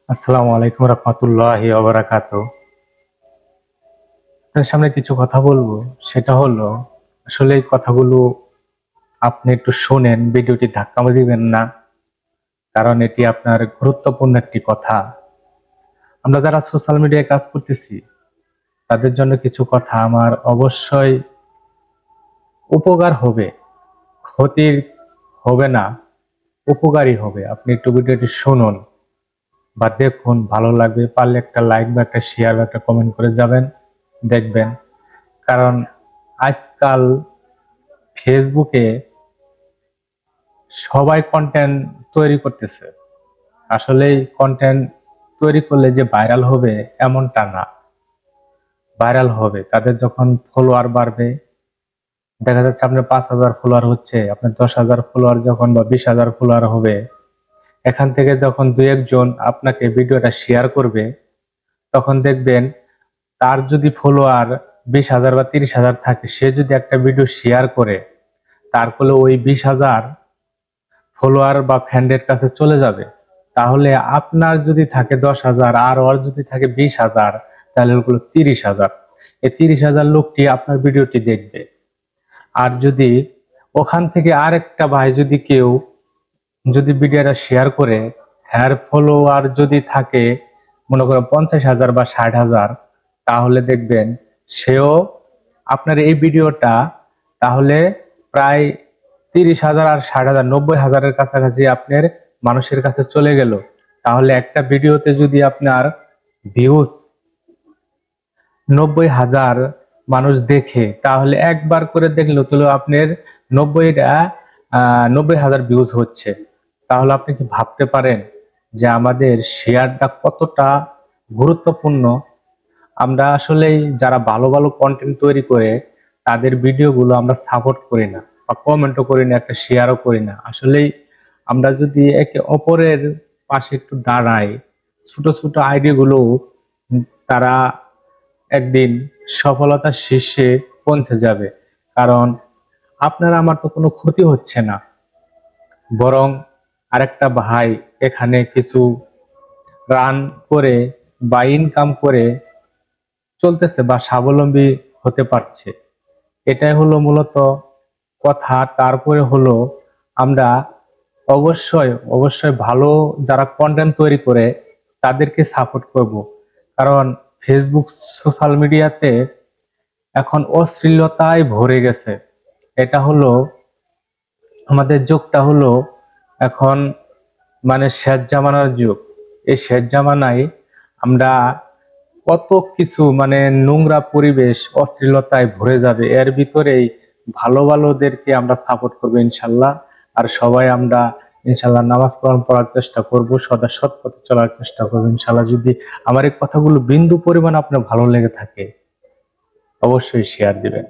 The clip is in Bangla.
আসসালামু আলাইকুম রহমতুল্লাহি ওয়া বারাকাতুহু। আপনার সামনে কিছু কথা বলবো, সেটা হলো আসলে এই কথাগুলো আপনি একটু শোনেন, ভিডিওটি ধাক্কা দিবেন না, কারণ এটি আপনার গুরুত্বপূর্ণ একটি কথা। আমরা যারা সোশ্যাল মিডিয়ায় কাজ করতেছি তাদের জন্য কিছু কথা আমার অবশ্যই উপকার হবে, ক্ষতির হবে না, উপকারী হবে। আপনি একটু ভিডিওটি শুনুন বা দেখুন, ভালো লাগবে, পারলে একটা লাইক বা একটা শেয়ার বা একটা কমেন্ট করে যাবেন, দেখবেন। কারণ আজকাল ফেসবুকে সবাই কন্টেন্ট তৈরি করতেছে। আসলেই কন্টেন্ট তৈরি করলে যে ভাইরাল হবে এমনটা না। ভাইরাল হবে তাদের যখন ফলোয়ার বাড়বে, দেখা যাচ্ছে আপনার 5,000 ফলোয়ার হচ্ছে, আপনার 10,000 ফলোয়ার যখন বা 20,000 ফলোয়ার হবে, এখান থেকে যখন দুই একজন আপনাকে ভিডিওটা শেয়ার করবে, তখন দেখবেন তার যদি ফলোয়ার 20,000 বা 30,000 থাকে, সে যদি একটা ভিডিও শেয়ার করে, তার ফলে ওই 20,000 ফলোয়ার বা ফ্যানদের কাছে চলে যাবে। তাহলে আপনার যদি থাকে 10,000 আর ওর যদি থাকে 20,000, তাহলে ওগুলো 30,000। এই 30,000 লোকটি আপনার ভিডিওটি দেখবে। আর যদি ওখান থেকে আরেকটা ভাই যদি কেউ যদি ভিডিওটা শেয়ার করে, হ্যার ফলোয়ার যদি থাকে মনে করো 50,000 বা 60,000, তাহলে দেখবেন সেও আপনার এই ভিডিওটা তাহলে প্রায় 30,000 আর 60,000 90,000-এর কাছাকাছি আপনার মানুষের কাছে চলে গেল। তাহলে একটা ভিডিওতে যদি আপনার ভিউজ 90,000 মানুষ দেখে, তাহলে একবার করে দেখলো তো আপনার 90,000 ভিউজ হচ্ছে। তাহলে আপনি কি ভাবতে পারেন যে আমাদের শেয়ারটা কতটা গুরুত্বপূর্ণ? আমরা আসলেই যারা ভালো ভালো কন্টেন্ট তৈরি করে তাদের ভিডিওগুলো আমরা সাপোর্ট করি না বা কমেন্টও করি না, একটা শেয়ারও করি না। আসলেই আমরা যদি একে অপরের পাশে একটু দাঁড়াই, ছোট ছোট আইডিয়াগুলো তারা একদিন সফলতার শীর্ষে পৌঁছে যাবে। কারণ আপনার আমার তো কোনো ক্ষতি হচ্ছে না, বরং আরেকটা ভাই এখানে কিছু রান করে বা ইনকাম করে চলতেছে বা স্বাবলম্বী হতে পারছে। এটাই হলো মূলত কথা। তারপরে হলো আমরা অবশ্যই অবশ্যই ভালো যারা কন্টেন্ট তৈরি করে তাদেরকে সাপোর্ট করব। কারণ ফেসবুক সোশ্যাল মিডিয়াতে এখন অশ্লীলতায় ভরে গেছে। এটা হলো আমাদের যুগটা হলো এখন মানে শেষ জামানার যুগ। এই শেষ জামানায় আমরা কত কিছু মানে নোংরা পরিবেশ অশ্লীলতায় ভরে যাবে, এর ভিতরেই ভালো ভালোদেরকে আমরা সাপোর্ট করবো ইনশাল্লাহ। আর সবাই আমরা ইনশাল্লাহ নামাজ কোরআন পড়ার চেষ্টা করব, সদা সৎ পথে চলার চেষ্টা করবো ইনশাল্লাহ। যদি আমার এই কথাগুলো বিন্দু পরিমাণ আপনার ভালো লেগে থাকে, অবশ্যই শেয়ার দিবেন।